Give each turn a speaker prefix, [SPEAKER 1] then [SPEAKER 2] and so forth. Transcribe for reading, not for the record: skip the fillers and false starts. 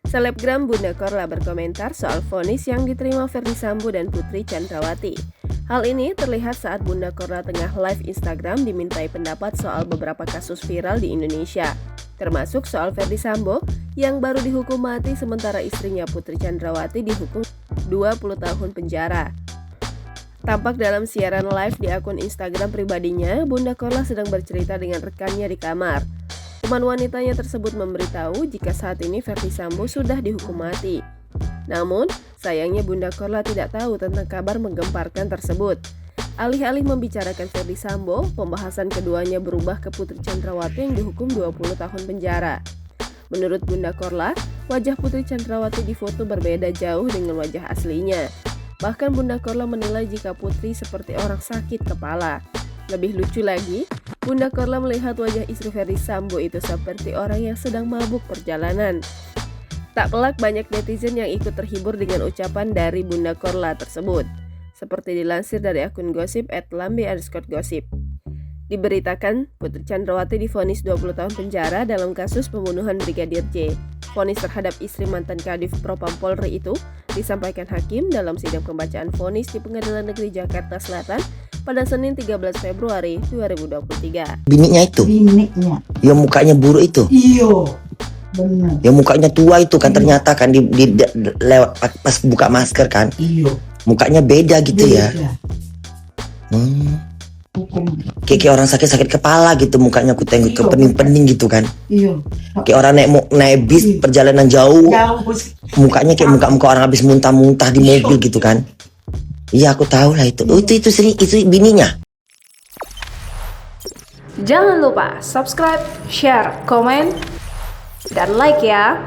[SPEAKER 1] Selebgram Bunda Korla berkomentar soal vonis yang diterima Ferdy Sambo dan Putri Chandrawati. Hal ini terlihat saat Bunda Korla tengah live Instagram dimintai pendapat soal beberapa kasus viral di Indonesia, termasuk soal Ferdy Sambo yang baru dihukum mati sementara istrinya Putri Chandrawati dihukum 20 tahun penjara. Tampak dalam siaran live di akun Instagram pribadinya, Bunda Korla sedang bercerita dengan rekannya di kamar. Teman wanitanya tersebut memberitahu jika saat ini Ferdy Sambo sudah dihukum mati. Namun, sayangnya Bunda Korla tidak tahu tentang kabar menggemparkan tersebut. Alih-alih membicarakan Ferdy Sambo, pembahasan keduanya berubah ke Putri Chandrawati yang dihukum 20 tahun penjara. Menurut Bunda Korla, wajah Putri Chandrawati di foto berbeda jauh dengan wajah aslinya. Bahkan Bunda Korla menilai jika Putri seperti orang sakit kepala. Lebih lucu lagi, Bunda Korla melihat wajah istri Ferdy Sambo itu seperti orang yang sedang mabuk perjalanan. Tak pelak banyak netizen yang ikut terhibur dengan ucapan dari Bunda Korla tersebut. Seperti dilansir dari akun gosip @lambe_gosip. Diberitakan, Putri Chandrawati divonis 20 tahun penjara dalam kasus pembunuhan Brigadir J. Vonis terhadap istri mantan Kadif Propam Polri itu disampaikan hakim dalam sidang pembacaan vonis di Pengadilan Negeri Jakarta Selatan pada Senin 13 Februari 2023.
[SPEAKER 2] Bininya itu?
[SPEAKER 3] Bininya.
[SPEAKER 2] Yang mukanya buruk itu?
[SPEAKER 3] Iya, benar.
[SPEAKER 2] Yang mukanya tua itu kan ternyata kan lewat pas buka masker kan?
[SPEAKER 3] Iya.
[SPEAKER 2] Mukanya beda gitu ya?
[SPEAKER 3] Hukum.
[SPEAKER 2] Kayak orang sakit-sakit kepala gitu mukanya, aku tengok ke pening-pening gitu kan?
[SPEAKER 3] Iya.
[SPEAKER 2] Kayak orang naik bis perjalanan jauh.
[SPEAKER 3] Bos.
[SPEAKER 2] Mukanya kayak muka orang habis muntah-muntah di mobil gitu kan? Iya, aku tahu lah itu. Oh, itu bininya.
[SPEAKER 4] Jangan lupa subscribe, share, komen, dan like ya.